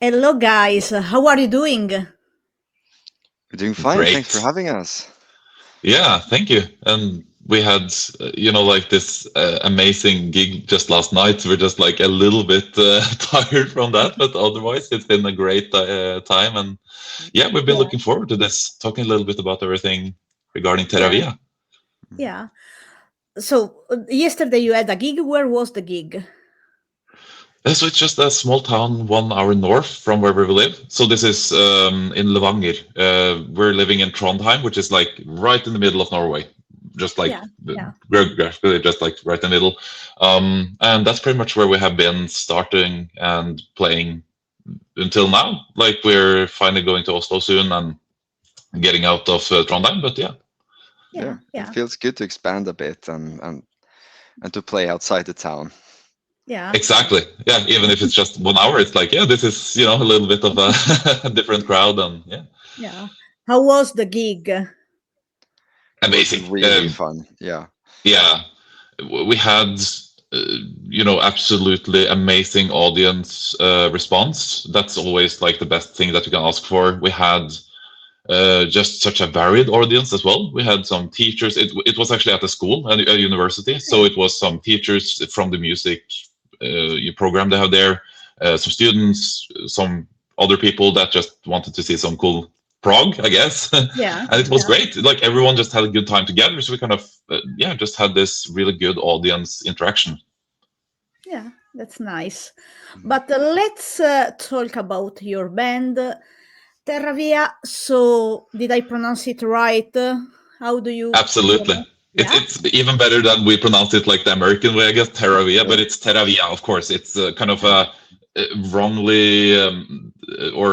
Hello, guys. How are you doing? We're doing fine. Thanks for Great. having us. Yeah, thank you. And we had, like this amazing gig just last night. We're just like a little bit tired from that, but otherwise it's been a great time. And yeah, we've been Yeah, looking forward to this, talking a little bit about everything regarding yeah, Terravia. Mhm. yeah. So, yesterday you had a gig. Where was the gig? So it's just a small town 1 hour north from where we live. So this is in Levanger. We're living in Trondheim, which is like right in the middle of Norway, just like Yeah, yeah, geographically, just like right in the middle. And that's pretty much where we have been starting and playing until now. Like we're finally going to Oslo soon and getting out of Trondheim. But yeah, Yeah, yeah, it yeah, feels good to expand a bit and to play outside the town. yeah, exactly. Yeah, even if it's just 1 hour, it's like, yeah, this is, a little bit of a different crowd and yeah, yeah. How was the gig? It was amazing. really fun. Yeah. Yeah, we had absolutely amazing audience response. That's always like the best thing that you can ask for. We had just such a varied audience as well. We had some teachers. It was actually at a school, a university, so Yeah, it was some teachers from the music program they have there, some students, some other people that just wanted to see some cool prog, I guess. And yeah, it was yeah, great. Like everyone just had a good time together. So we kind of, just had this really good audience interaction. yeah. That's nice. Mhm. But let's talk about your band, Terravia. So, did I pronounce it right? How do you Absolutely. pronounce? It's Yeah, it's even better than we pronounce it like the American way, I guess, Terravia, Yeah. but it's Terravia, of course. It's kind of yeah, a wrongly or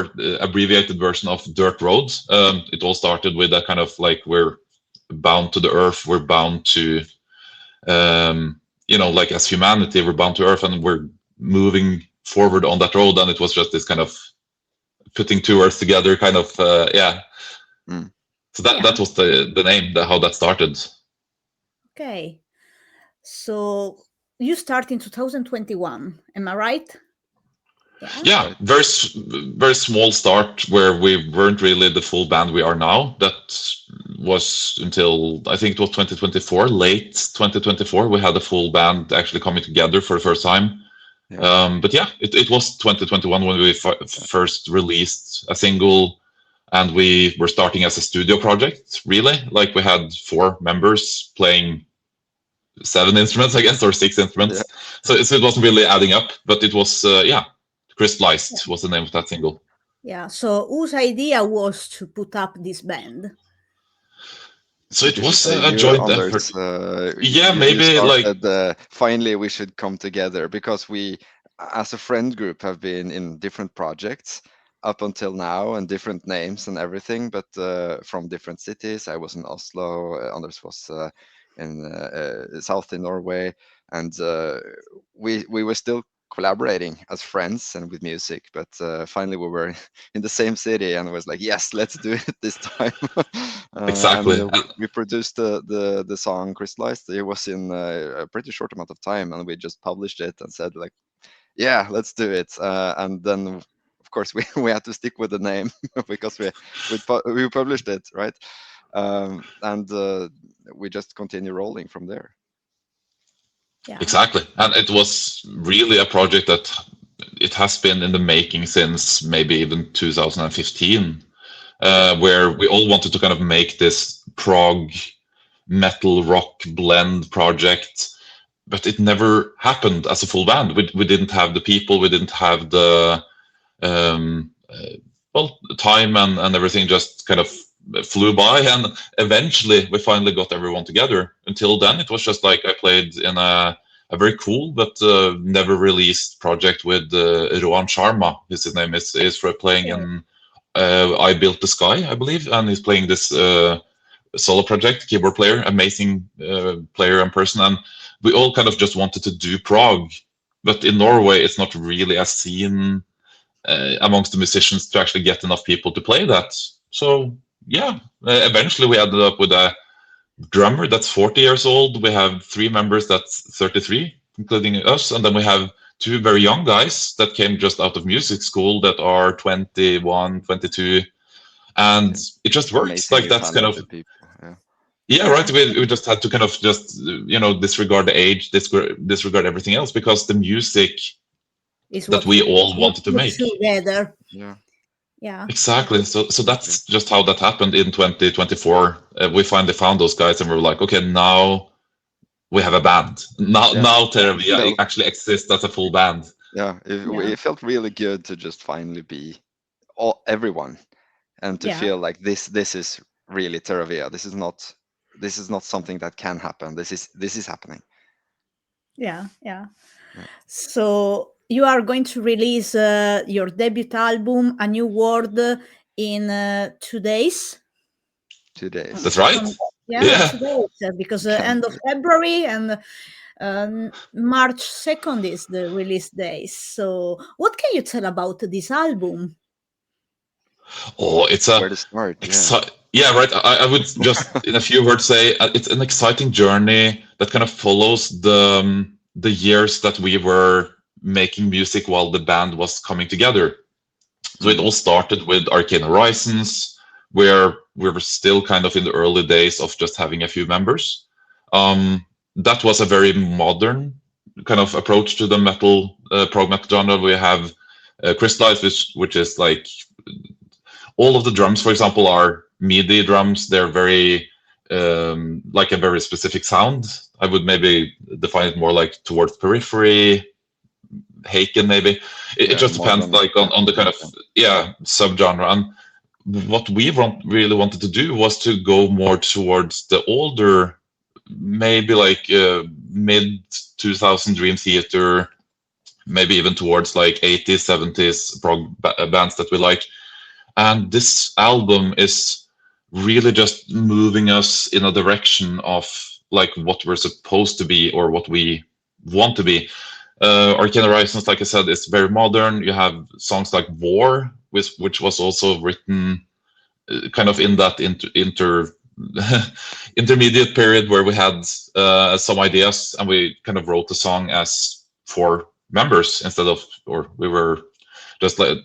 abbreviated version of Dirt Road. It all started with a kind of like we're bound to the earth, we're bound to, like as humanity, we're bound to earth and we're moving forward on that road. And it was just this kind of putting two earths together, kind of, yeah. Mm. So that yeah. that was the name, how that started. Okay. So, you start in 2021. Am I right? Yeah. Yeah, Right. very small start where we weren't really the full band we are now. That was until I think it was 2024, late 2024. We had a full band actually coming together for the first time. Yeah. But yeah, it was 2021 when we first released a single, and we were starting as a studio project. Really, like we had four members playing seven instruments, I guess, or six Yeah. instruments. So it wasn't really adding up, but it was yeah. Crystallized was the name of that single. Yeah. So whose idea was to put up this band? So it You should was say a you, joint effort. Anders. Yeah, You maybe like started. Finally, we should come together because we, as a friend group, have been in different projects up until now and different names and everything, but from different cities. I was in Oslo. Anders was in south in Norway, and we were still collaborating as friends and with music. But finally, we were in the same city, and it was like, yes, let's do it this time. And exactly. we produced the song Crystallized. It was in a pretty short amount of time, and we just published it and said like, yeah, let's do it. And then of course we had to stick with the name because we published it, right? And we just continue rolling from there. Yeah. Exactly. And it was really a project that it has been in the making since maybe even 2015, Oh yeah. where we all wanted to kind of make this prog metal rock blend project, but it never happened as a full band. We didn't have the people, we didn't have the well, time and everything just kind of flew by, and eventually we finally got everyone together. Until then, it was just like I played in a very cool but never released project with Rohan Sharma. His name is for playing Okay. in I Built the Sky, I believe, and he's playing this solo project, keyboard player, amazing player and person. And we all kind of just wanted to do prog, but in Norway, it's not really a scene amongst the musicians to actually get enough people to play that. So yeah, eventually we ended up with a drummer that's 40 years old. We have three members that's 33, including us, and then we have two very young guys that came just out of music school that are 21, 22, and it just works. Amazingly Like that's kind of talented people. Yeah. yeah, right. We just had to kind of just disregard the age, disregard everything else because the music Is that what we all what wanted to you make. together. Yeah. Yeah. Exactly. So that's just how that happened in 2024. We finally found those guys, and we were like, okay, now we have a band. Now Terravia No. actually exists as a full band. Yeah. It felt really good to just finally be everyone, and to feel like this is really Terravia. This is not something that can happen. This is happening. Yeah. So you are going to release your debut album, A New World, in 2 days. 2 days. That's right. Yeah. 2 days, because end of February and March 2nd is the release day. So what can you tell about this album? Oh, it's a Where to start? yeah, right. I would just in a few words say it's an exciting journey that kind of follows the years that we were making music while the band was coming together. So it all started with Arcane Horizons, where we were still kind of in the early days of just having a few members. That was a very modern kind of approach to the metal, prog metal genre. We have Crystallize, which is like all of the drums, for example, are MIDI drums. They're very like a very specific sound. I would maybe define it more like towards periphery, Haken maybe. It just depends like on the kind of subgenre. And what we really wanted to do was to go more towards the older, maybe like mid 2000 Dream Theater, maybe even towards like 80s, 70s prog bands that we like. And this album is really just moving us in a direction of like what we're supposed to be or what we want to be. Arcane Horizons, like I said, is very modern. You have songs like War, which was also written kind of in that intermediate period where we had some ideas and we kind of wrote the song as 4 members instead of, or we were just like,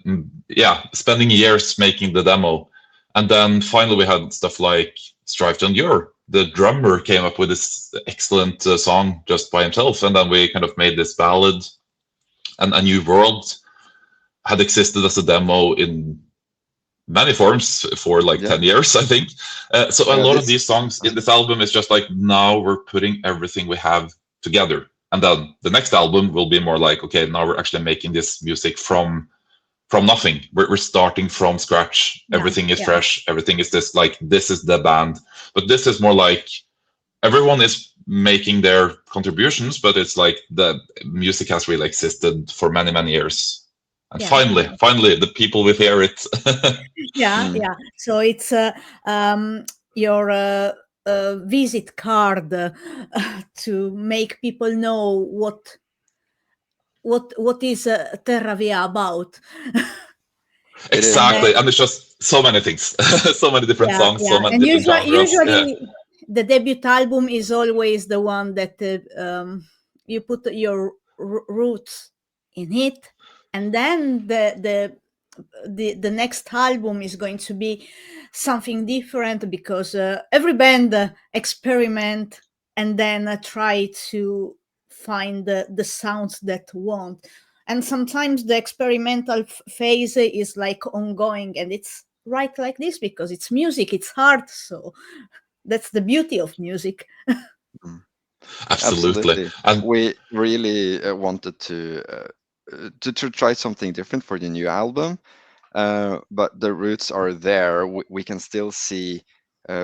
spending years making the demo. And then finally we had stuff like Strive to Endure. The drummer came up with this excellent song just by himself. And then we kind of made this ballad. And A New World had existed as a demo in many forms for like 10 years, I think. So a lot of these songs in this album is just like, now we're putting everything we have together. And then the next album will be more like, okay, now we're actually making this music from nothing. We're starting from scratch. Everything is fresh. Everything is this is the band. But this is more like everyone is making their contributions, but it's like the music has really existed for many, many years. And finally, the people will hear it. So it's your visit card to make people know what is Terravia about. Exactly, and it's just so many things, so many different songs, so many different genres. Usually, the debut album is always the one that you put your roots in it, and then the next album is going to be something different because every band experiment and then try to find the sounds that want. And sometimes the experimental phase is like ongoing, and it's right like this because it's music, it's art. So that's the beauty of music. Absolutely. And we really wanted to try something different for the new album, but the roots are there. We can still see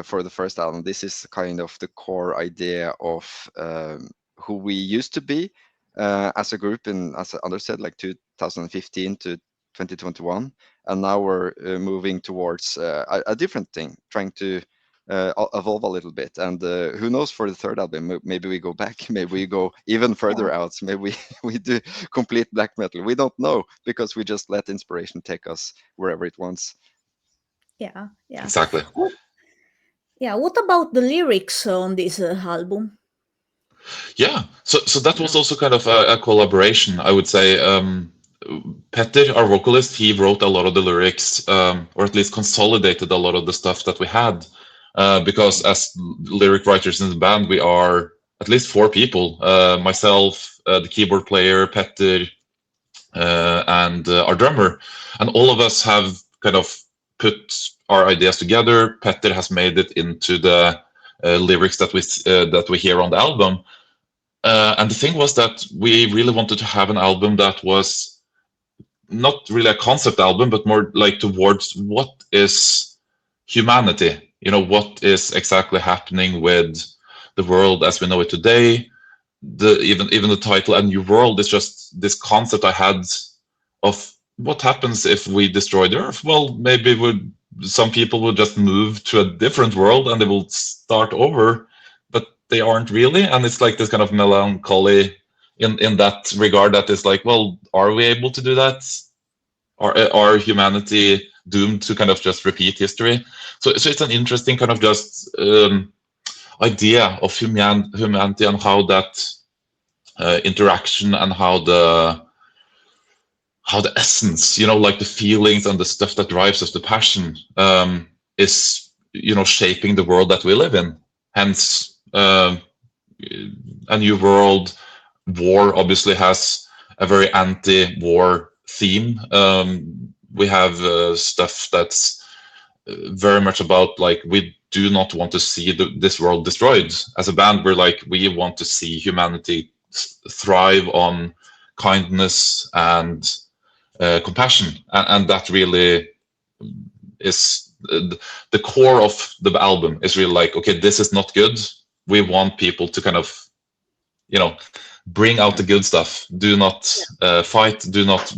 for the first album, this is kind of the core idea of who we used to be as a group in, as Anders said, like 2015 to 2021, and now we're moving towards a different thing, trying to evolve a little bit. And who knows, for the third album, maybe we go back, maybe we go even further out, so maybe we do complete black metal. We don't know, because we just let inspiration take us wherever it wants. Exactly. What about the lyrics on this album? So that was also kind of a collaboration, I would say. Petter, our vocalist, he wrote a lot of the lyrics, or at least consolidated a lot of the stuff that we had. Because as lyric writers in the band, we are at least 4 people. Myself, the keyboard player, Petter, and our drummer. And all of us have kind of put our ideas together. Petter has made it into the lyrics that we hear on the album. And the thing was that we really wanted to have an album that was not really a concept album, but more like towards what is humanity, what is exactly happening with the world as we know it today. Even the title "A New World" is just this concept I had of what happens if we destroy the Earth. Well, maybe some people will just move to a different world and they will start over, but they aren't really. And it's like this kind of melancholy in that regard, that is like, well, are we able to do that? Are humanity doomed to kind of just repeat history? So it's an interesting kind of just idea of humanity and how that interaction and how the essence, like the feelings and the stuff that drives us, the passion, is shaping the world that we live in. Hence, A New World. War obviously has a very anti-war theme. We have stuff that's very much about like, we do not want to see this world destroyed. As a band, we're like, we want to see humanity thrive on kindness and compassion, and that really is the core of the album. Is really like, okay, this is not good. We want people to kind of bring out the good stuff. Do not fight. Do not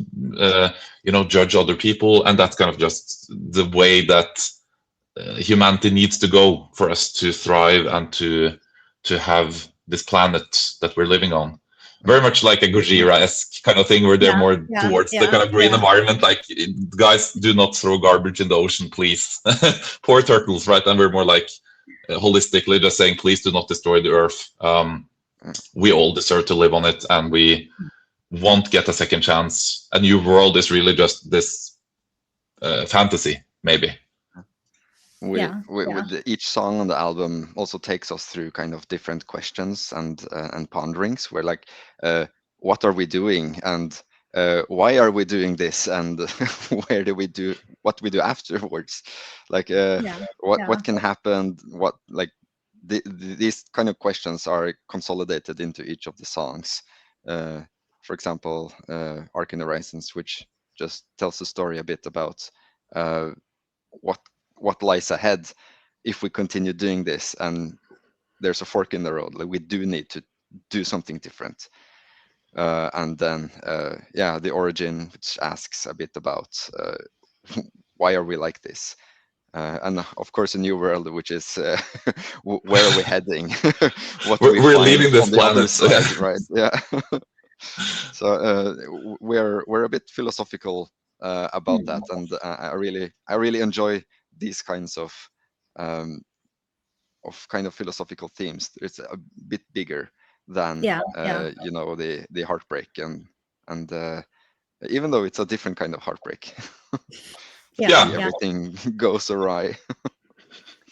judge other people. And that's kind of just the way that humanity needs to go for us to thrive and to have this planet that we're living on. Very much like a Gojira-esque kind of thing, where they're more towards the kind of green environment. Like, guys, do not throw garbage in the ocean, please. Poor turtles, right? And we're more like holistically just saying, please do not destroy the Earth. We all deserve to live on it, and we won't get a second chance. A New World is really just this fantasy, maybe. With each song on the album also takes us through kind of different questions and ponderings. We're like, what are we doing, and why are we doing this, and where do we do what we do afterwards? Like, what can happen? What, like, these kind of questions are consolidated into each of the songs. For example, Arc in the Horizons, which just tells the story a bit about what lies ahead if we continue doing this, and there's a fork in the road. Like, we do need to do something different. And then the Origin, which asks a bit about why are we like this, and of course A New World, which is where are we heading? What we're leaving this planet, side, right? Yeah. So we're a bit philosophical about that, and I really enjoy these kinds of kind of philosophical themes. It's a bit bigger than the heartbreak, and even though it's a different kind of heartbreak. Everything goes awry.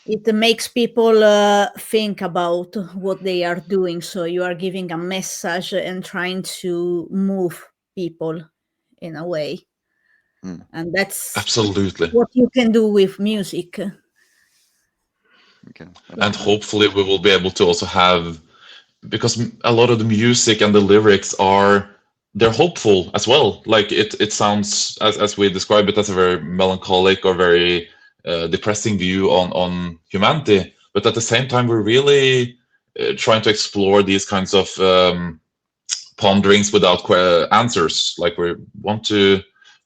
It makes people think about what they are doing. So you are giving a message and trying to move people in a way. And that's absolutely what you can do with music. Okay. And hopefully we will be able to also have, because a lot of the music and the lyrics they're hopeful as well. Like it sounds, as we describe it, as a very melancholic or very depressing view on humanity. But at the same time, we're really trying to explore these kinds of ponderings without answers. Like, we want to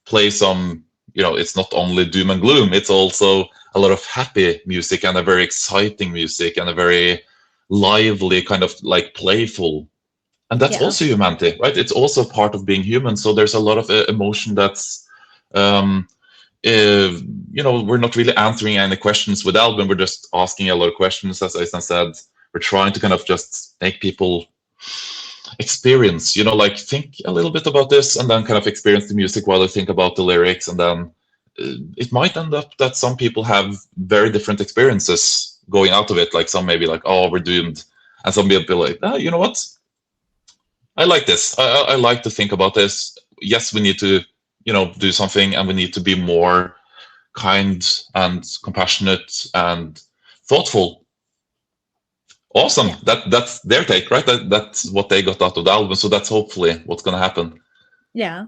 play some, it's not only doom and gloom, it's also a lot of happy music and a very exciting music and a very lively kind of like playful. And that's also humanity, right? It's also part of being human. So there's a lot of emotion that's, we're not really answering any questions with the album. We're just asking a lot of questions, as Øystein said. We're trying to kind of just make people experience, like think a little bit about this and then kind of experience the music while you think about the lyrics, and then it might end up that some people have very different experiences going out of it. Like some may be like, oh, we're doomed, and some people be like, you know what, I like this. I like to think about this. Yes, we need to do something, and we need to be more kind and compassionate and thoughtful. Awesome. Yeah. That's their take, right? That's what they got out of the album. So that's hopefully what's going to happen. Yeah.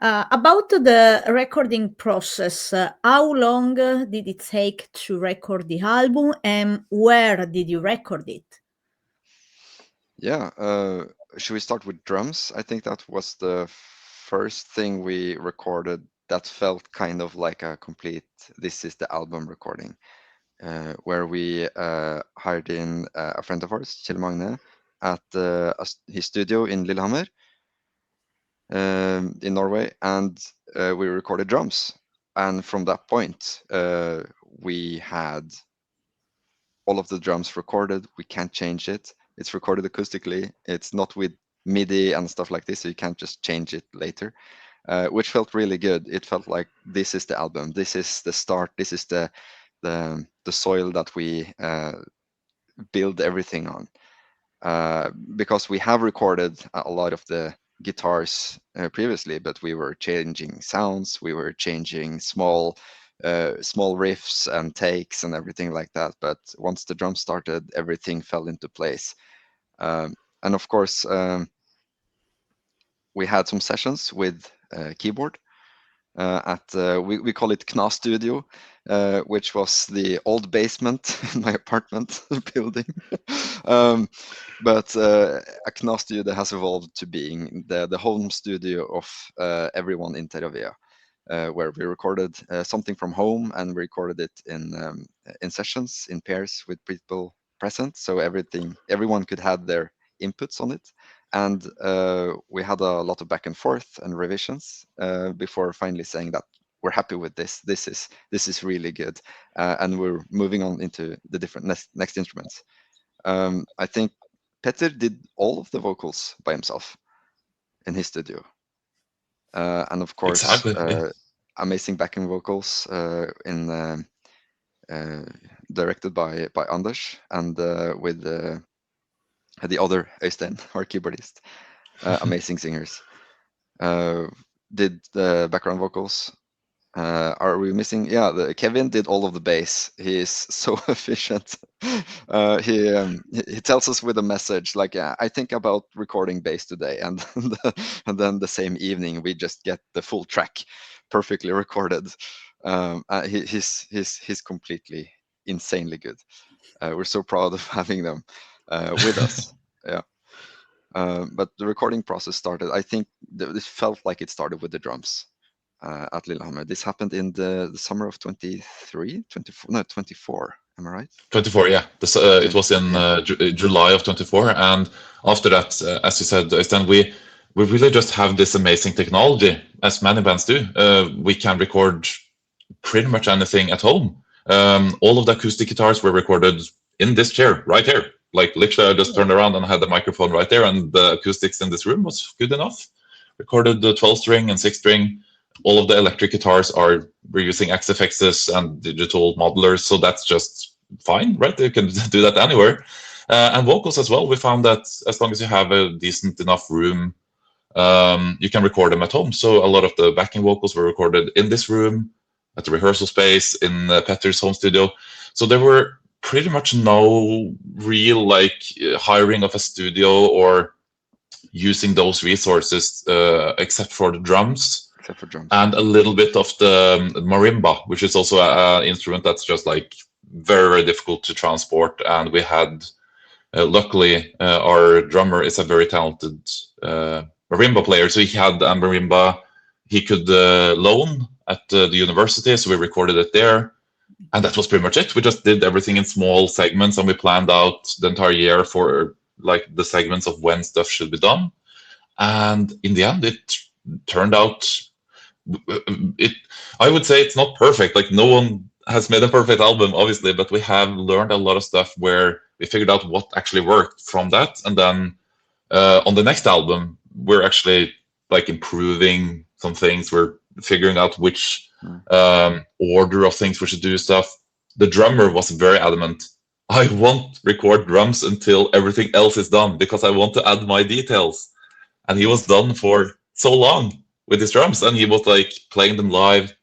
About the recording process, how long did it take to record the album, and where did you record it? Yeah, should we start with drums? I think that was the first thing we recorded that felt kind of like a complete "this is the album" recording, where we hired in a friend of ours, Kjell Magne, at his studio in Lillehammer, in Norway, and we recorded drums. And from that point, we had all of the drums recorded. We can't change it. It's recorded acoustically. It's not with MIDI and stuff like this, so you can't just change it later, which felt really good. It felt like this is the album. This is the start. This is the soil that we build everything on. Because we have recorded a lot of the guitars previously, but we were changing sounds. We were changing small riffs and takes and everything like that. But once the drum started, everything fell into place. And of course, we had some sessions with keyboard at we call it Knas Studio, which was the old basement in my apartment building. But a Knas Studio has evolved to being the home studio of everyone in Terravia. Where we recorded something from home, and we recorded it in sessions in pairs with people present, so everyone could have their inputs on it, and we had a lot of back and forth and revisions before finally saying that we're happy with this. This is really good, and we're moving on into the different next instruments. I think Petter did all of the vocals by himself in his studio. And of course, exactly. amazing backing vocals directed by Anders, and with the other Øystein, our keyboardist. Amazing singers. Did the background vocals. Are we missing? Yeah, Kevin did all of the bass. He is so efficient. He tells us with a message like, I think about recording bass today, and then the same evening we just get the full track perfectly recorded. He's completely insanely good. We're so proud of having them with us. Yeah. But the recording process started, I think this felt like it started with the drums at Lillehammer. This happened in the summer of 24. Am I right? 24, yeah. It was in July of 24. And after that, as you said, Øystein, we really just have this amazing technology, as many bands do. We can record pretty much anything at home. All of the acoustic guitars were recorded in this chair, right here. Like literally I just turned around and had the microphone right there, and the acoustics in this room was good enough. Recorded the 12-string and 6-string. All of the electric guitars we're using XFXs and digital modelers, so that's just fine, right? You can do that anywhere. And vocals as well. We found that as long as you have a decent enough room, you can record them at home. So a lot of the backing vocals were recorded in this room, at the rehearsal space, in Petter's home studio. So there were pretty much no real hiring of a studio or using those resources except for the drums. Except for drums. And a little bit of the marimba, which is also an instrument that's just very, very difficult to transport. And we had, luckily, our drummer is a very talented marimba player. So he had a marimba he could loan at the university. So we recorded it there. And that was pretty much it. We just did everything in small segments, and we planned out the entire year for the segments of when stuff should be done. And in the end, it turned out, I would say it's not perfect. No one has made a perfect album, obviously, but we have learned a lot of stuff where we figured out what actually worked from that. And then On the next album, we're actually like improving some things. We're figuring out which order of things we should do stuff. The drummer was very adamant. I won't record drums until everything else is done because I want to add my details. And he was done for so long with his drums, and he was like playing them live,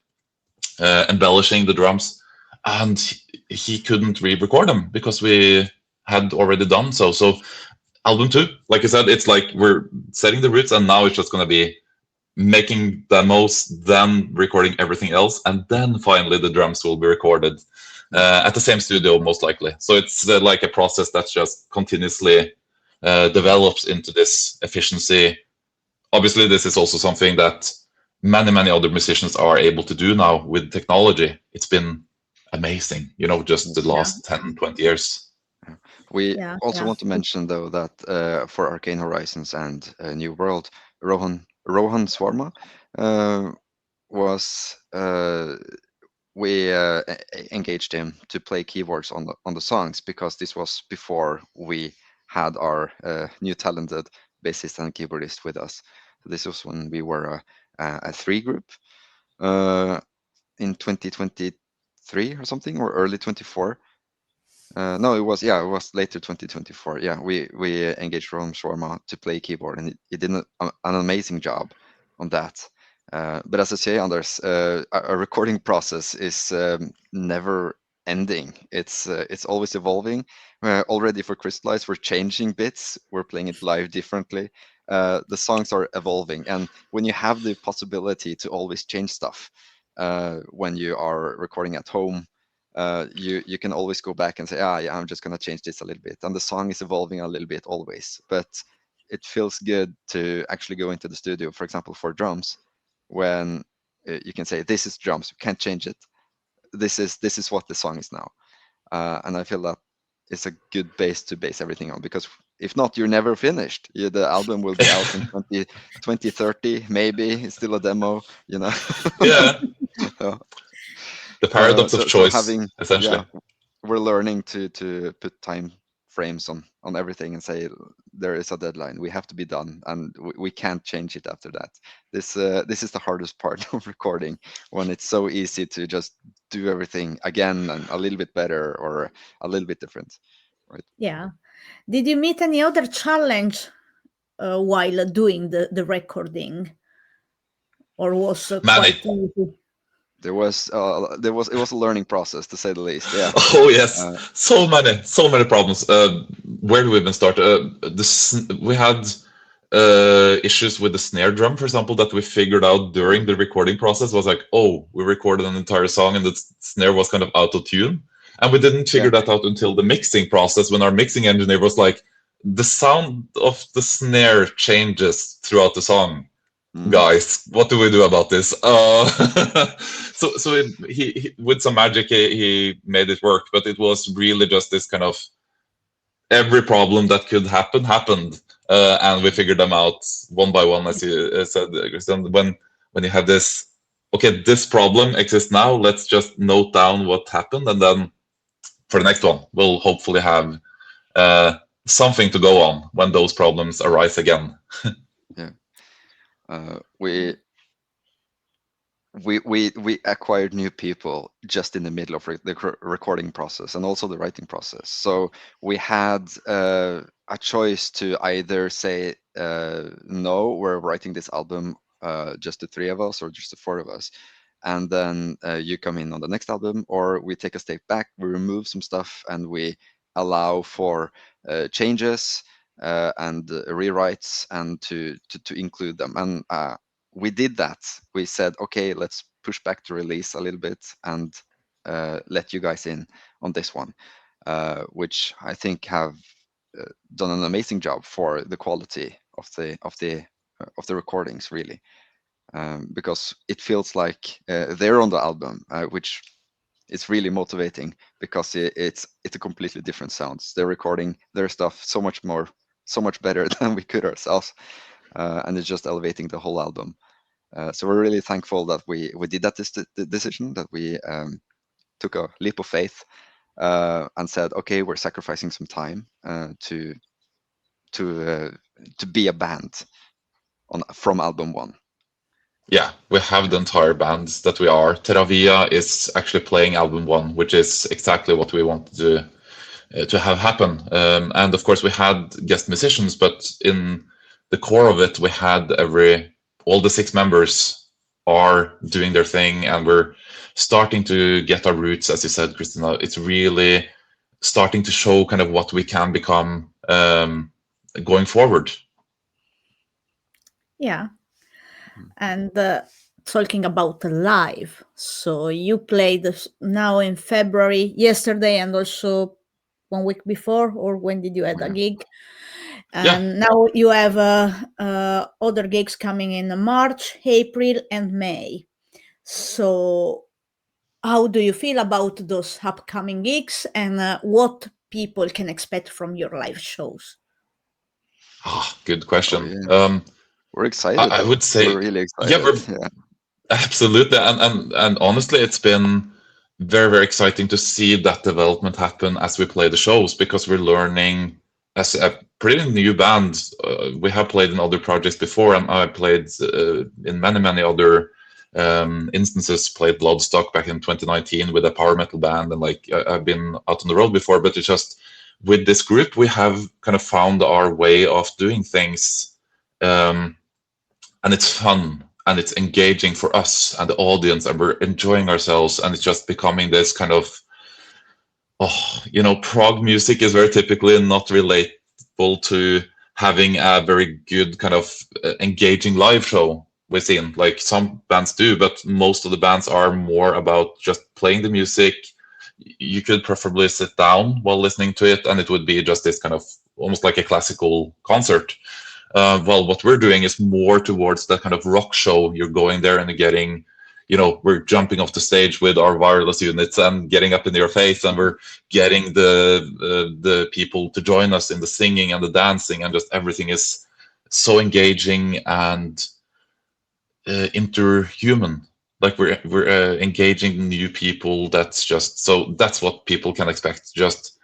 embellishing the drums, and he couldn't re-record them because we had already done so. So album 2, like I said, it's like we're setting the roots, and now it's just going to be making demos, then recording everything else, and then finally the drums will be recorded at the same studio, most likely. So it's like a process that's just continuously develops into this efficiency. Obviously, this is also something that many other musicians are able to do now with technology. It's been amazing, just the last 10-20 years. We also want to mention, though, that for Arcane Horizons and New World, Rohan Swarma was we engaged him to play keyboards on the songs, because this was before we had our new talented bassist and keyboardist with us. This was when we were a 3 group in 2023 or something, or early 24. No, it was later 2024. Yeah, we engaged Rohan Swarma to play keyboard, and he did an amazing job on that. But as I say, Anders, a recording process is never ending. It's always evolving. Already for Crystallize, we're changing bits. We're playing it live differently. The songs are evolving, and when you have the possibility to always change stuff when you are recording at home, you can always go back and say, yeah, I'm just going to change this a little bit, and the song is evolving a little bit always. But it feels good to actually go into the studio, for example, for drums, when you can say, this is drums, you can't change it, this is what the song is now. And I feel that it's a good base to base everything on, because if not, you're never finished. The album will be out in 2030, maybe it's still a demo, Yeah. The paradox of choice, essentially. We're learning to put time frames on everything and say there is a deadline, we have to be done, and we can't change it after that. This is the hardest part of recording, when it's so easy to just do everything again and a little bit better or a little bit different, right? Yeah. Did you meet any other challenge while doing the recording, or was quite easy? It was a learning process, to say the least. Yeah. Oh yes, so many problems. Where do we even start? We had issues with the snare drum, for example, that we figured out during the recording process. Was like, oh, we recorded an entire song and the snare was kind of out of tune, and we didn't figure that out until the mixing process, when our mixing engineer was like, the sound of the snare changes throughout the song. Guys, what do we do about this? So he with some magic he made it work, but it was really just this kind of, every problem that could happen happened, and we figured them out one by one, as you said, Christian. When you have this, okay, this problem exists now, let's just note down what happened, and then for the next one we'll hopefully have something to go on when those problems arise again. We acquired new people just in the middle of the recording process and also the writing process. So we had a choice to either say, no, we're writing this album, just the 3 of us or just the 4 of us, and then you come in on the next album, or we take a step back, we remove some stuff, and we allow for changes and rewrites, and to include them. And we did that. We said, okay, let's push back the release a little bit and let you guys in on this one, which I think have done an amazing job for the quality of the recordings, really, because it feels like they're on the album, which is really motivating, because it's a completely different sounds. They're recording their stuff so much better than we could ourselves, and it's just elevating the whole album. So we're really thankful that we did that decision, that we took a leap of faith and said, okay, we're sacrificing some time to to be a band from album 1? Yeah, we have the entire band that we are. Terravia is actually playing album 1, which is exactly what we wanted to have happen. And of course, we had guest musicians, but in the core of it, we had all the 6 members are doing their thing, and we're starting to get our roots, as you said, Christina. It's really starting to show kind of what we can become going forward. Yeah. And talking about live, so you played now in February, yesterday, and also 1 week before, or when did you have a gig? And now you have other gigs coming in March, April, and May. So how do you feel about those upcoming gigs, and what people can expect from your live shows? Good question. Yeah. We're excited. I would say we're really excited. Yeah, absolutely. And honestly, it's been very, very exciting to see that development happen as we play the shows, because we're learning as a pretty new band. We have played in other projects before, and I played in many, many other instances, played Bloodstock back in 2019 with a power metal band, and I've been out on the road before, but it's just with this group, we have kind of found our way of doing things. And it's fun and it's engaging for us and the audience, and we're enjoying ourselves, and it's just becoming this kind of prog music is very typically not relatable to having a very good kind of engaging live show within, like some bands do, but most of the bands are more about just playing the music. You could preferably sit down while listening to it, and it would be just this kind of almost like a classical concert. Well, what we're doing is more towards that kind of rock show. You're going there and you're getting, we're jumping off the stage with our wireless units and getting up in your face, and we're getting the people to join us in the singing and the dancing, and just everything is so engaging and interhuman. Like we're engaging new people. That's what people can expect. Just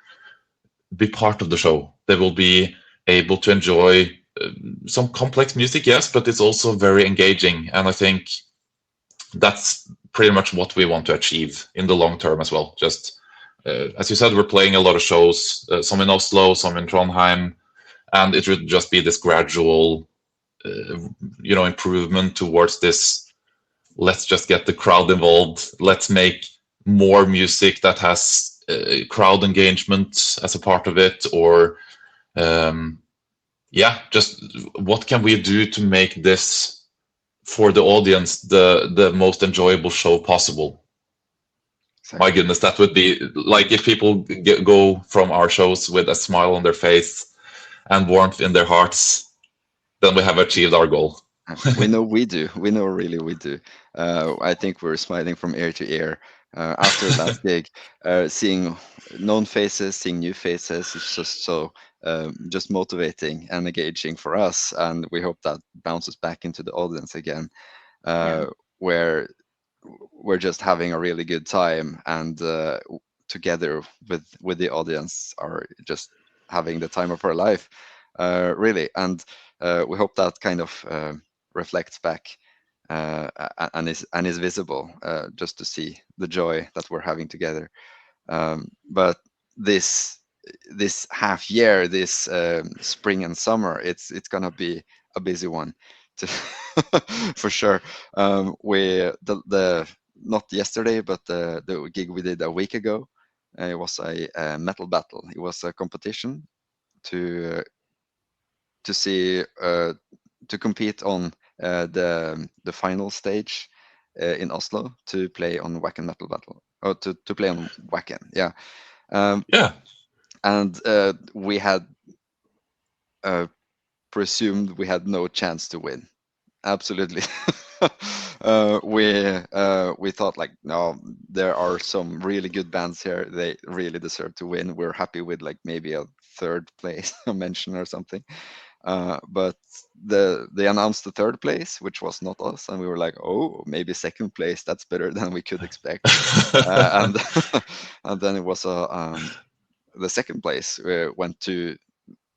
be part of the show. They will be able to enjoy some complex music, yes, but it's also very engaging, and I think that's pretty much what we want to achieve in the long term as well. Just as you said, we're playing a lot of shows, some in Oslo, some in Trondheim, and it would just be this gradual improvement towards this. Let's just get the crowd involved. Let's make more music that has crowd engagement as a part of it, or just what can we do to make this for the audience the most enjoyable show possible. Exactly. My goodness, that would be like if people go from our shows with a smile on their face and warmth in their hearts, then we have achieved our goal. We know we do. We know really we do. I think we're smiling from ear to ear after that gig, seeing known faces, seeing new faces. It's just so just motivating and engaging for us, and we hope that bounces back into the audience again, where we're just having a really good time, and together with the audience are just having the time of our life, really. And we hope that kind of reflects back and is visible, just to see the joy that we're having together. But this half year, this spring and summer, it's gonna be a busy one for sure. We the not yesterday, but the gig we did a week ago, it was a metal battle. It was a competition to see to compete on the final stage in Oslo, to play on Wacken Metal Battle, or to play on Wacken. And we had presumed we had no chance to win. Absolutely. We thought, like, no, there are some really good bands here. They really deserve to win. We're happy with like maybe a third place mention or something. But they announced the third place, which was not us, and we were like, oh, maybe second place. That's better than we could expect. And and then it was the second place went to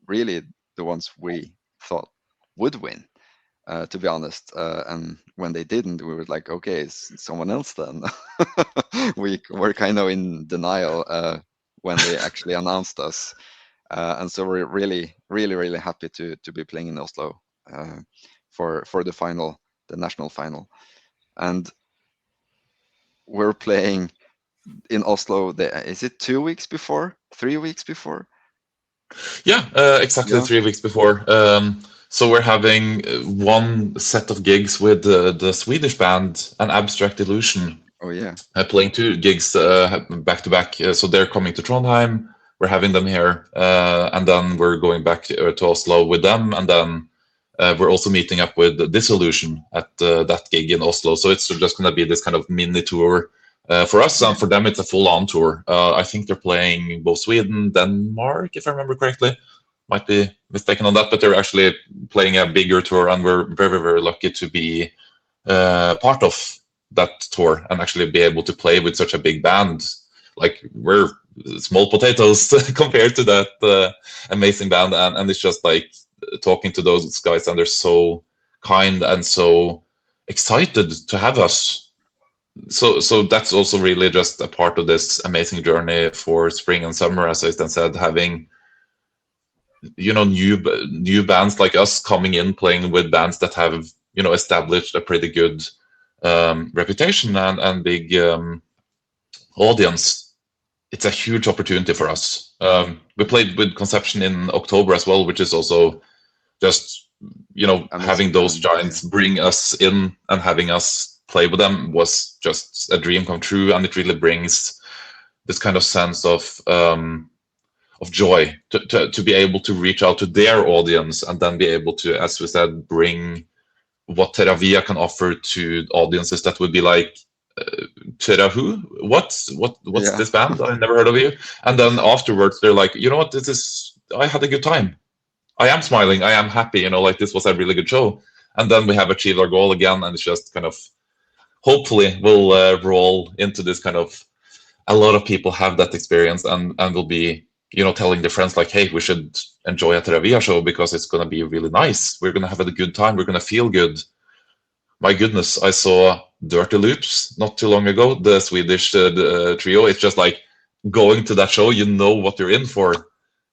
really the ones we thought would win, to be honest. And when they didn't, we were like, okay, it's someone else then. We were kind of in denial when they actually announced us. And so we're really happy to be playing in Oslo for the final, the national final. And we're playing in Oslo. Is it 2 weeks before? 3 weeks before? Yeah, exactly, Yeah. 3 weeks before. So we're having one set of gigs with the Swedish band, An Abstract Illusion, Oh yeah. playing 2 gigs back to back. So they're coming to Trondheim. We're having them here, and then we're going back to Oslo with them, and then we're also meeting up with Dissolution at that gig in Oslo. So it's just going to be this kind of mini tour for us, and for them it's a full-on tour. I think they're playing both Sweden, Denmark, if I remember correctly. Might be mistaken on that, but they're actually playing a bigger tour, and we're very lucky to be part of that tour and actually be able to play with such a big band. Like, we're small potatoes compared to that amazing band, and it's just like talking to those guys, and they're so kind and so excited to have us. So that's also really just a part of this amazing journey for spring and summer, as Øystein said, having new bands like us coming in, playing with bands that have established a pretty good reputation and big audience. It's a huge opportunity for us. We played with Conception in October as well, which is also just Amazing having those band, giants bring us in and having us play with them was just a dream come true, and it really brings this kind of sense of joy to be able to reach out to their audience and then be able to, as we said, bring what Terravia can offer to audiences that would be like, Terra who? What's Yeah. this band? I never heard of you. And then afterwards, they're like, you know what? I had a good time. I am smiling. I am happy. Like, this was a really good show. And then we have achieved our goal again, and it's just kind of, hopefully, we'll roll into this kind of, a lot of people have that experience and will be telling their friends like, hey, we should enjoy a Terravia show because it's going to be really nice. We're going to have a good time. We're going to feel good. My goodness, I saw Dirty Loops not too long ago, the Swedish trio. It's just like, going to that show, you know what you're in for.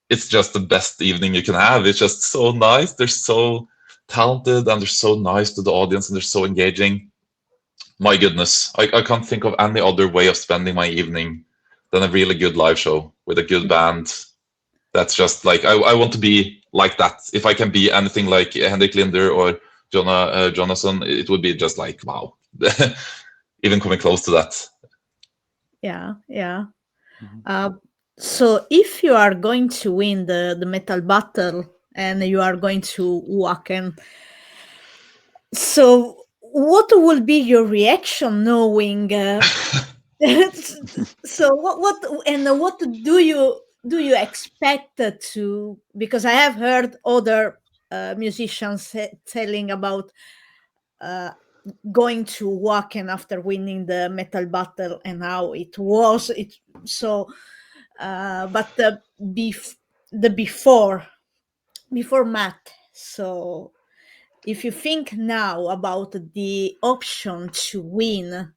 It's just the best evening you can have. It's just so nice. They're so talented, and they're so nice to the audience, and they're so engaging. My goodness, I can't think of any other way of spending my evening than a really good live show with a good band. That's just like, I want to be like that. If I can be anything like Henrik Linder or Jonathan, it would be just like, wow. Even coming close to that. Yeah. So if you are going to win the metal battle and you are going to Wacken, so what will be your reaction knowing? So what do you expect to? Because I have heard other musicians telling about going to Wacken after winning the metal battle and how it was. It so, but the before Matt. So if you think now about the option to win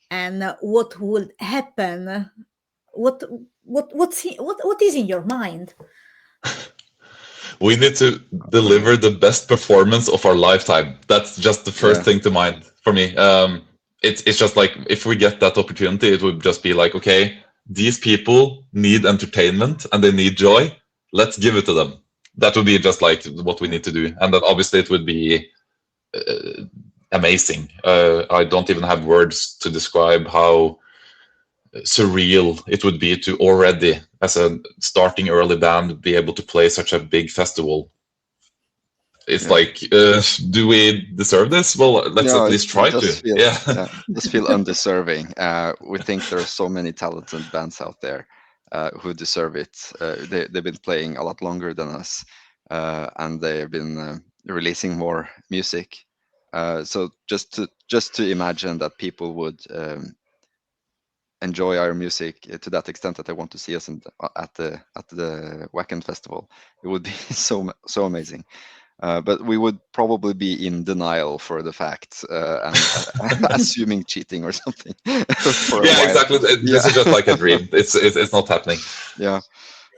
and what would happen, what is in your mind? We need to deliver the best performance of our lifetime. That's just the first thing to mind for me. It's just like, if we get that opportunity, it would just be like, okay, these people need entertainment and they need joy. Let's give it to them. That would be just like what we need to do. And then obviously it would be amazing. I don't even have words to describe how surreal it would be to already, as a starting early band, be able to play such a big festival. It's like, do we deserve this? Well, let's at least try to. Just feel undeserving. We think there are so many talented bands out there who deserve it. They've been playing a lot longer than us, and they've been releasing more music. So just to imagine that people would enjoy our music to that extent that they want to see us at the Wacken Festival, it would be so amazing. But we would probably be in denial for the fact and assuming cheating or something for a Yeah, while. exactly. This is just like a dream. It's not happening. Yeah.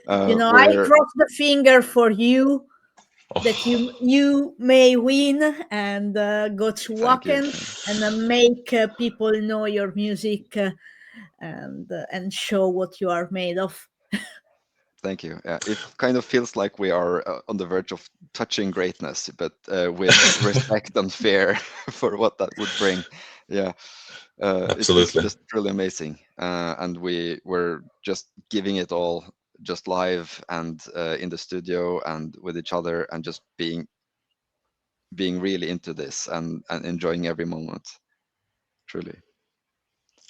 I cross the finger for you that Oh, you may win and go to Thank you. Wacken and make people know your music and show what you are made of. Thank you. It kind of feels like we are on the verge of touching greatness, but with respect and fear for what that would bring. Yeah, it's absolutely. just truly amazing, and we're just giving it all, just live and in the studio and with each other, and just being really into this and enjoying every moment. Truly.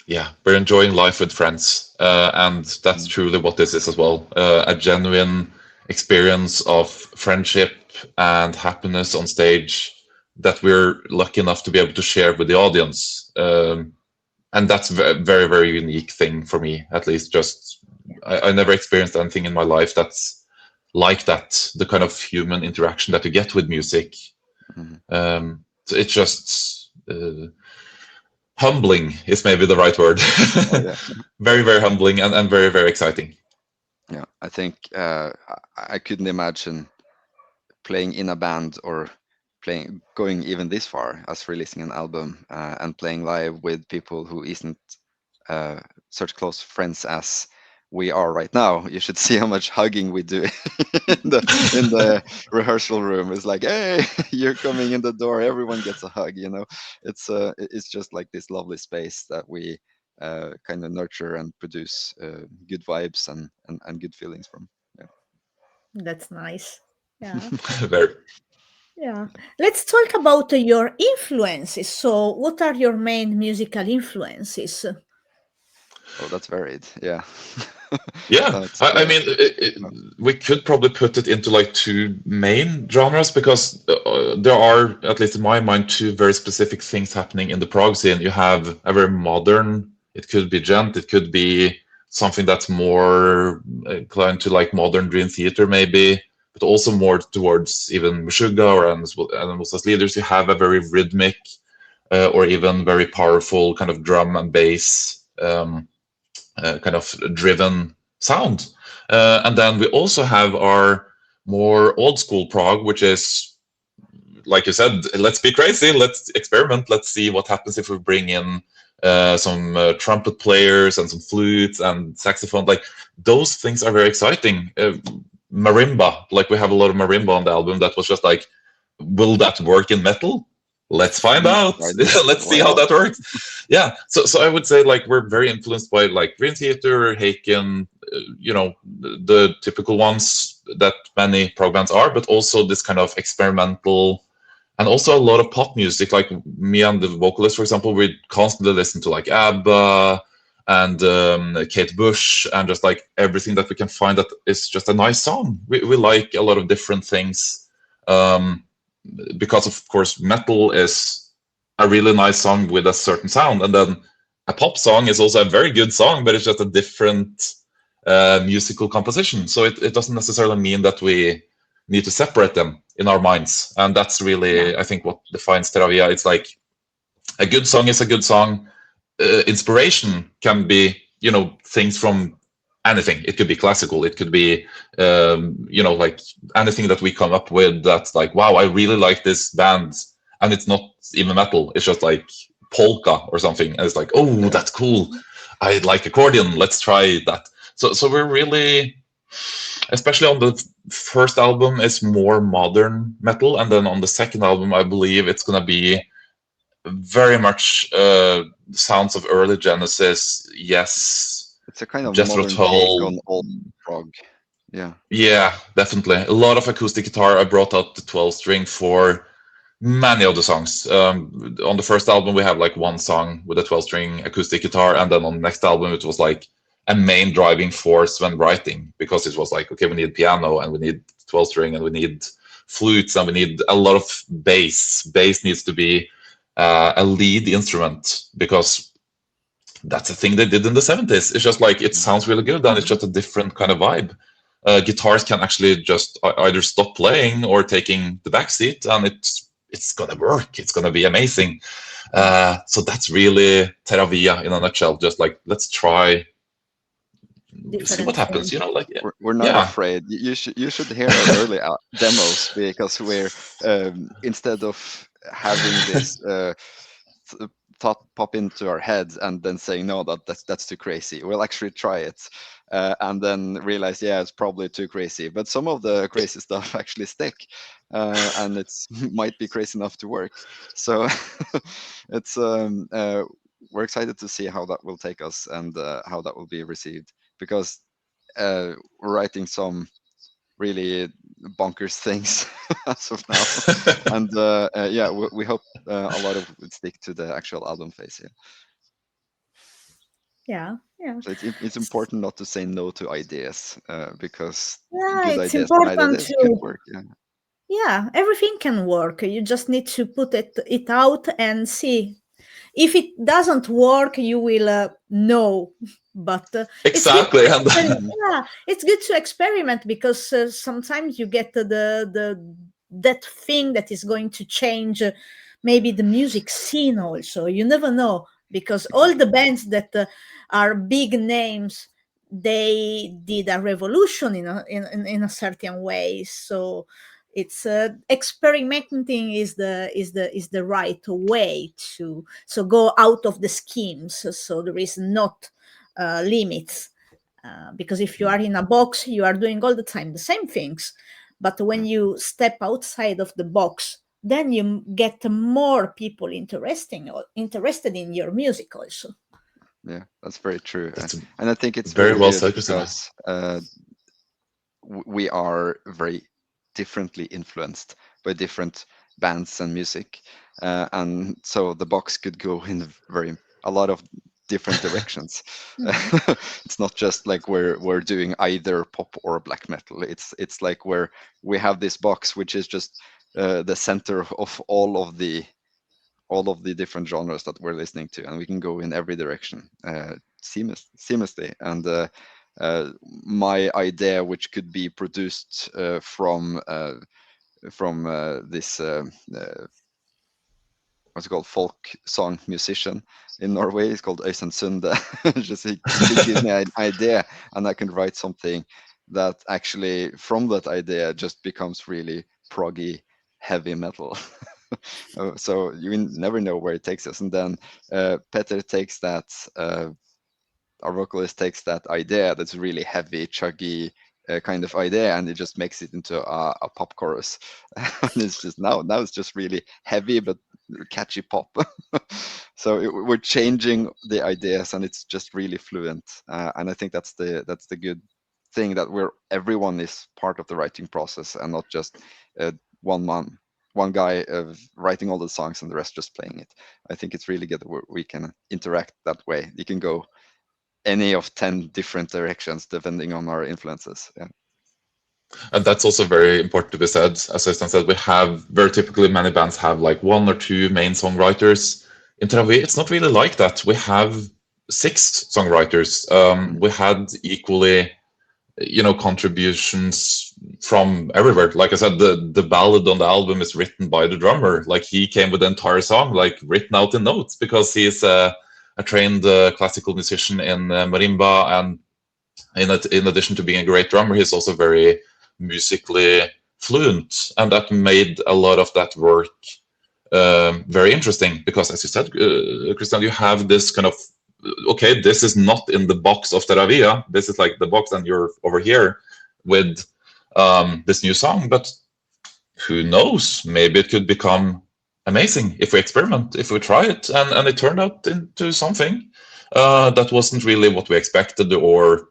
Yeah, we're enjoying life with friends, and that's truly what this is as well. A genuine experience of friendship and happiness on stage that we're lucky enough to be able to share with the audience. And that's a very, very unique thing for me, at least. Just I never experienced anything in my life that's like that, the kind of human interaction that you get with music. So it's just humbling is maybe the right word. Oh, yeah. Very, very humbling and very, very exciting. Yeah, I think I couldn't imagine playing in a band or going even this far as releasing an album and playing live with people who isn't such close friends as we are right now. You should see how much hugging we do in the rehearsal room. It's like, hey, you're coming in the door, everyone gets a hug. It's just like this lovely space that we kind of nurture and produce good vibes and good feelings from. Yeah. That's nice. Yeah. Very. Yeah. Let's talk about your influences. So, what are your main musical influences? Oh, that's varied. Yeah. Yeah, That's I mean, we could probably put it into like two main genres because there are, at least in my mind, two very specific things happening in the prog scene. You have a very modern, it could be gent, it could be something that's more inclined to like modern dream theater maybe, but also more towards even Meshuggah or Animals as Leaders. You have a very rhythmic or even very powerful kind of drum and bass. Kind of driven sound. And then we also have our more old school prog, which is, like you said, let's be crazy, let's experiment, let's see what happens if we bring in some trumpet players and some flutes and saxophone. Like those things are very exciting. Marimba, like we have a lot of marimba on the album that was just like, will that work in metal? Let's find out. Let's see how that works. Yeah. So I would say like we're very influenced by like Dream Theater, Haken, the typical ones that many prog bands are, but also this kind of experimental and also a lot of pop music. Like me and the vocalist, for example, we constantly listen to like ABBA and Kate Bush and just like everything that we can find that is just a nice song. We like a lot of different things. Because of course metal is a really nice song with a certain sound, and then a pop song is also a very good song, but it's just a different musical composition. So it doesn't necessarily mean that we need to separate them in our minds, and that's really I think what defines Terravia. It's like a good song is a good song. Inspiration can be things from anything. It could be classical, it could be like anything that we come up with that's like, wow, I really like this band, and it's not even metal, it's just like polka or something, and it's like, oh, that's cool, I like accordion, let's try that. So we're really, especially on the first album, is more modern metal, and then on the second album I believe it's gonna be very much sounds of early Genesis. Yes, it's a kind of Jethro modern take Tull on old prog. Yeah, definitely. A lot of acoustic guitar. I brought out the 12-string for many of the songs. On the first album, we have like one song with a 12-string acoustic guitar, and then on the next album, it was like a main driving force when writing, because it was like, okay, we need piano and we need 12-string and we need flutes and we need a lot of bass. Bass needs to be a lead instrument because that's a thing they did in the 70s. It's just like, it sounds really good and it's just a different kind of vibe. guitars can actually just either stop playing or taking the back seat, and it's gonna work. It's gonna be amazing. So that's really Terravia in a nutshell. Just like, let's try, see what happens. Like we're not afraid. You should hear our early demos, because we're instead of having this thought pop into our heads and then saying no, that's too crazy, we'll actually try it, and then realize, yeah, it's probably too crazy, but some of the crazy stuff actually stick, and it's might be crazy enough to work. So it's we're excited to see how that will take us, and how that will be received, because we're writing some really bonkers things as of now, and yeah, we hope a lot of it would stick to the actual album phase. Yeah. So it's important not to say no to ideas, because Yeah, good it's ideas and important ideas could to. work. Yeah, everything can work. You just need to put it out and see. If it doesn't work, you will know. But exactly. it's good to experiment, because sometimes you get that thing that is going to change maybe the music scene also. You never know, because all the bands that are big names, they did a revolution in a certain way. So it's experimenting is the right way to go out of the schemes, so there is not limits, because if you are in a box, you are doing all the time the same things, but when you step outside of the box, then you get more people interested in your music also. Yeah, that's very true. And I think it's very very well good, said, because we are very differently influenced by different bands and music, and so the box could go in a lot of different directions. It's not just like we're doing either pop or black metal. It's like where we have this box, which is just the center of all of the different genres that we're listening to, and we can go in every direction seamlessly. And my idea, which could be produced from this what's it called, folk song musician in Norway, is called Øystein and just he gives me an idea, and I can write something that actually from that idea just becomes really proggy heavy metal. So you never know where it takes us. And then Petter takes that, our vocalist takes that idea that's really heavy, chuggy kind of idea, and it just makes it into a pop chorus. And it's just now it's just really heavy but catchy pop. So we're changing the ideas, and it's just really fluent. And I think that's the good thing, that everyone is part of the writing process, and not just one guy writing all the songs and the rest just playing it. I think it's really good that we can interact that way. You can go any of 10 different directions depending on our influences. Yeah. And that's also very important to be said. As Øystein said, we have very typically many bands have like one or two main songwriters. In Terravia, it's not really like that. We have 6 songwriters. We had equally, contributions from everywhere. Like I said, the ballad on the album is written by the drummer. Like, he came with the entire song, like, written out in notes, because he's a trained classical musician in marimba, and in addition to being a great drummer, he's also very musically fluent, and that made a lot of that work very interesting, because, as you said, Christian, you have this kind of, okay, this is not in the box of Terravia, this is like the box, and you're over here with this new song, but who knows, maybe it could become amazing if we experiment, if we try it, and it turned out into something that wasn't really what we expected or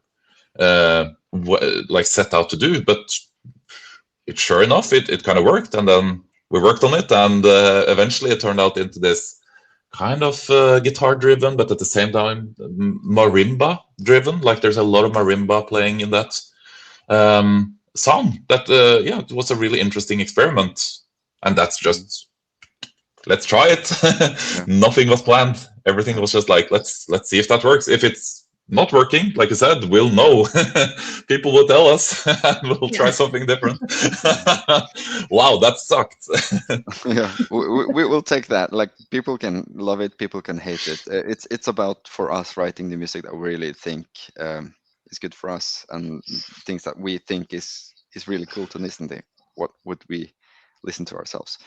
like set out to do, but sure enough, it kind of worked, and then we worked on it, and eventually it turned out into this kind of guitar driven, but at the same time marimba driven. Like, there's a lot of marimba playing in that song. That yeah, it was a really interesting experiment, and that's just, let's try it. Yeah. Nothing was planned. Everything was just like, let's see if that works. If it's not working, like I said, we'll know. People will tell us, and we'll try something different. Wow, that sucked. Yeah, we will take that. Like, people can love it, people can hate it. It's about, for us, writing the music that we really think is good for us, and things that we think is really cool to listen to. What would we listen to ourselves?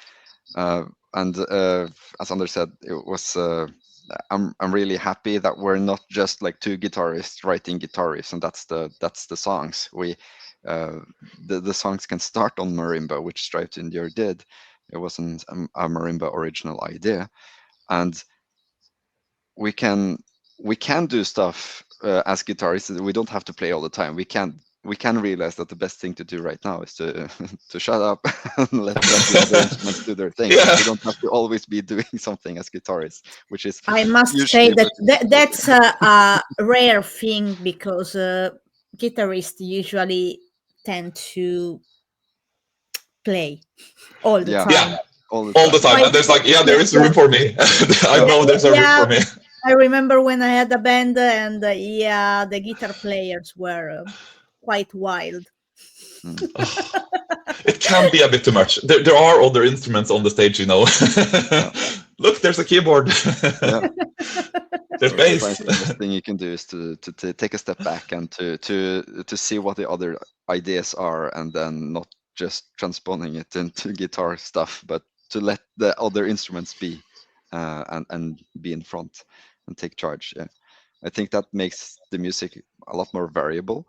And as Anders said, it was. I'm really happy that we're not just like two guitarists writing guitar riffs, and that's the songs. We the songs can start on marimba, which Strive to Endure did. It wasn't a marimba original idea, and we can do stuff as guitarists. We don't have to play all the time. We can realize that the best thing to do right now is to to shut up and let the other instruments do their thing. Yeah. We don't have to always be doing something as guitarists, which is. I must say that's a rare thing, because guitarists usually tend to play all the time. Yeah, all the time. And there's like, there is room for me. I know there's a room for me. I remember when I had a band, and the guitar players were quite wild. It can be a bit too much. There are other instruments on the stage, you know. Look, there's a keyboard. There's bass. The best thing you can do is to take a step back and to see what the other ideas are, and then not just transposing it into guitar stuff, but to let the other instruments be and be in front and take charge. Yeah, I think that makes the music a lot more variable.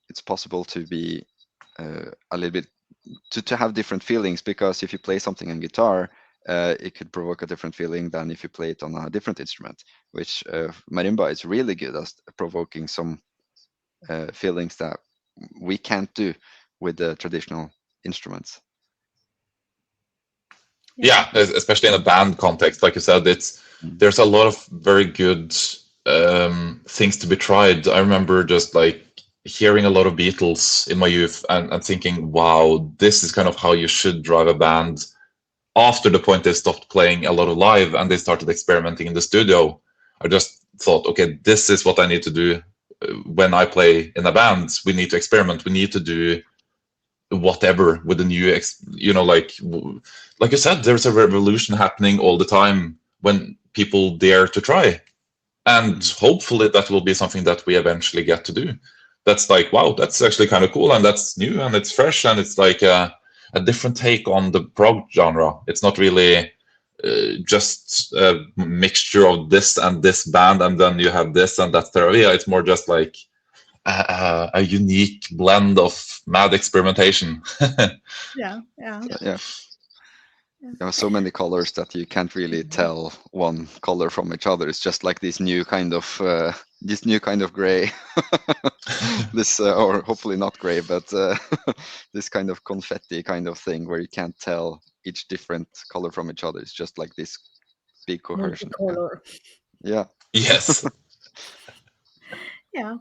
It's possible to be a little bit to have different feelings, because if you play something on guitar, it could provoke a different feeling than if you play it on a different instrument, which marimba is really good at provoking some feelings that we can't do with the traditional instruments. Yeah, especially in a band context, like you said, there's a lot of very good things to be tried. I remember just like hearing a lot of Beatles in my youth and thinking, wow, this is kind of how you should drive a band. After the point they stopped playing a lot of live and they started experimenting in the studio, I just thought, okay, this is what I need to do when I play in a band. We need to experiment. We need to do whatever with the new, like you said, there's a revolution happening all the time when people dare to try. And hopefully that will be something that we eventually get to do. That's like, wow, that's actually kind of cool, and that's new, and it's fresh, and it's like a different take on the prog genre. It's not really just a mixture of this and this band, and then you have this and that's Terravia. It's more just like a unique blend of mad experimentation. Yeah. There are so many colors that you can't really tell one color from each other. It's just like this new kind of gray. This or hopefully not gray, but this kind of confetti kind of thing where you can't tell each different color from each other. It's just like this big cohesion. Color. Yeah. Yes. Yeah,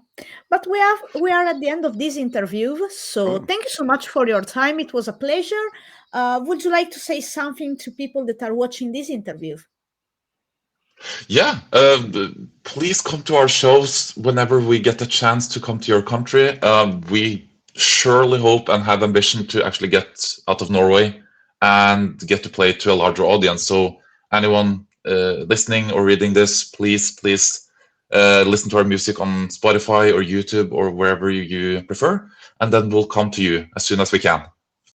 but we are at the end of this interview, so thank you so much for your time. It was a pleasure. Would you like to say something to people that are watching this interview? Yeah, please come to our shows whenever we get the chance to come to your country. We surely hope and have ambition to actually get out of Norway and get to play to a larger audience. So anyone listening or reading this, please listen to our music on Spotify or YouTube or wherever you prefer, and then we'll come to you as soon as we can.